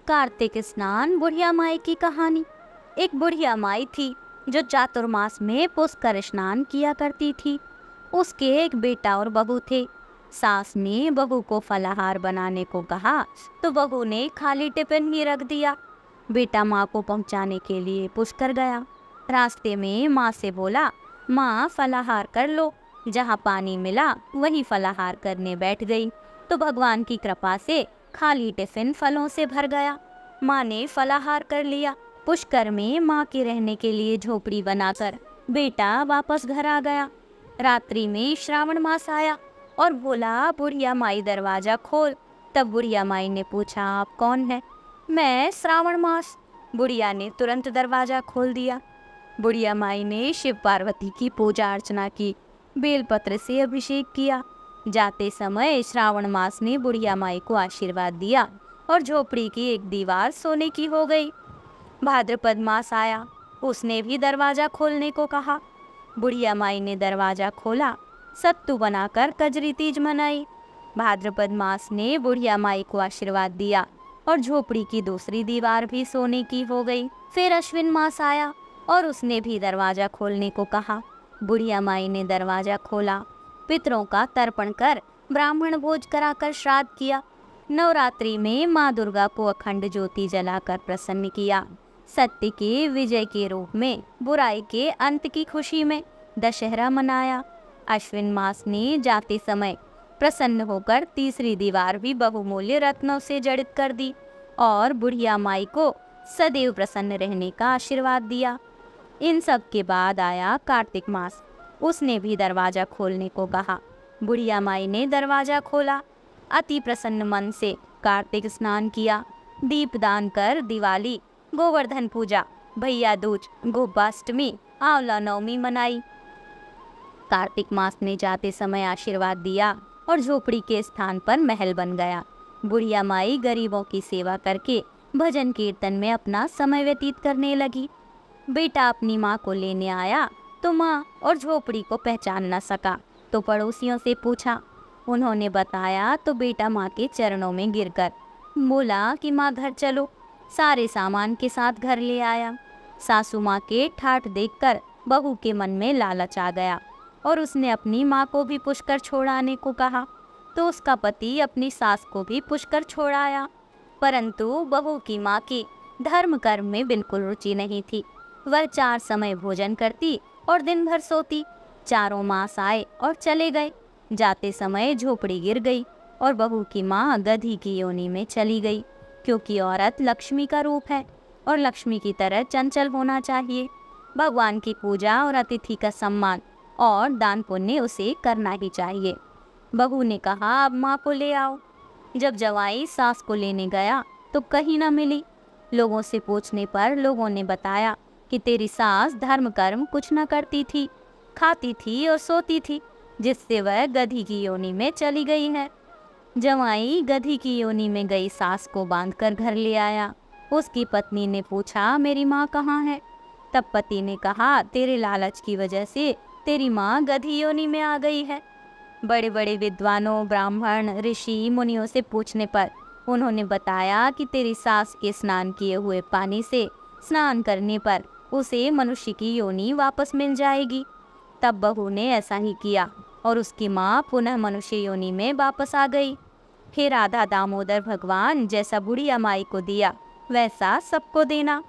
कार्तिक स्नान बुढ़िया माई की कहानी। एक बुढ़िया माई थी जो चातुर्मास में पुष्कर स्नान किया करती थी। उसके एक बेटा और बहू थे। सास ने बहू को फलाहार बनाने को कहा तो बहू ने खाली टिफिन ही रख दिया। बेटा माँ को पहुँचाने के लिए पुष्कर गया। रास्ते में माँ से बोला, माँ फलाहार कर लो। जहाँ पानी मिला वहीं फलाहार करने बैठ गई तो भगवान की कृपा से खाली टिफिन फलों से भर गया। माँ ने फलाहार कर लिया। पुष्कर में माँ के रहने के लिए झोपड़ी बनाकर बेटा वापस घर आ गया। रात्रि में श्रावण मास आया और बोला, बुढ़िया माई दरवाजा खोल। तब बुढ़िया माई ने पूछा, आप कौन है? मैं श्रावण मास। बुढ़िया ने तुरंत दरवाजा खोल दिया। बुढ़िया माई ने शिव पार्वती की पूजा अर्चना की, बेलपत्र से अभिषेक किया। जाते समय श्रावण मास ने बुढ़िया माई को आशीर्वाद दिया और झोपड़ी की एक दीवार सोने की हो गई। भाद्रपद मास आया, उसने भी दरवाजा खोलने को कहा। बुढ़िया माई ने दरवाजा खोला, सत्तू बनाकर कजरी तीज मनाई। भाद्रपद मास ने बुढ़िया माई को आशीर्वाद दिया और झोपड़ी की दूसरी दीवार भी सोने की हो गई। फिर अश्विन मास आया और उसने भी दरवाजा खोलने को कहा। बुढ़िया माई ने दरवाजा खोला, पितरों का तर्पण कर ब्राह्मण भोज कराकर श्राद्ध किया। नवरात्रि में माँ दुर्गा को अखंड ज्योति जलाकर प्रसन्न किया। सत्य के विजय के रूप में बुराई के अंत की खुशी में दशहरा मनाया। अश्विन मास ने जाते समय प्रसन्न होकर तीसरी दीवार भी बहुमूल्य रत्नों से जड़ित कर दी और बुढ़िया माई को सदैव प्रसन्न रहने का आशीर्वाद दिया। इन सब के बाद आया कार्तिक मास। उसने भी दरवाजा खोलने को कहा। बुढ़िया माई ने दरवाजा खोला। अति प्रसन्न मन से कार्तिक स्नान किया, दीपदान कर दिवाली, गोवर्धन पूजा, भैया दूज, गोपाष्टमी, आंवला नवमी मनाई। कार्तिक मास ने जाते समय आशीर्वाद दिया और झोपड़ी के स्थान पर महल बन गया। बुढ़िया माई गरीबों की सेवा करके भजन कीर्तन में अपना समय व्यतीत करने लगी। बेटा अपनी माँ को लेने आया तो माँ और झोपड़ी को पहचान न सका तो पड़ोसियों से पूछा। उन्होंने बताया तो बेटा माँ के चरणों में गिरकर बोला कि माँ घर चलो। सारे सामान के साथ घर ले आया। सासू माँ के ठाठ देखकर बहू के मन में लालच आ गया और उसने अपनी माँ को भी पुष्कर छोड़ाने को कहा तो उसका पति अपनी सास को भी पुष्कर छोड़ाया। परंतु बहू की माँ की धर्म कर्म में बिल्कुल रुचि नहीं थी। वह 4 समय भोजन करती और दिन भर सोती। 4 मास आए और चले गए। जाते समय झोपड़ी गिर गई और बहू की माँ गधी की योनि में चली गई, क्योंकि औरत लक्ष्मी का रूप है और लक्ष्मी की तरह चंचल होना चाहिए। भगवान की पूजा और अतिथि का सम्मान और दान पुण्य उसे करना ही चाहिए। बहू ने कहा, अब माँ को ले आओ। जब जवाई सास को लेने गया तो कहीं न मिली। लोगों से पूछने पर लोगों ने बताया कि तेरी सास धर्म कर्म कुछ न करती थी, खाती थी और सोती थी, जिससे वह गधी की योनि में चली गई है। जवाई गधी की योनि में गई सास को बांधकर घर ले आया। उसकी पत्नी ने पूछा, मेरी माँ कहाँ है? तब पति ने कहा, तेरे लालच की वजह से तेरी माँ गधी योनि में आ गई है। बड़े बड़े विद्वानों, ब्राह्मण, ऋषि, मुनियों से पूछने पर उन्होंने बताया कि तेरी सास के स्नान किए हुए पानी से स्नान करने पर उसे मनुष्य की योनि वापस मिल जाएगी। तब बहू ने ऐसा ही किया और उसकी माँ पुनः मनुष्य योनि में वापस आ गई। हे राधा दामोदर भगवान, जैसा बुढ़िया माई को दिया वैसा सबको देना।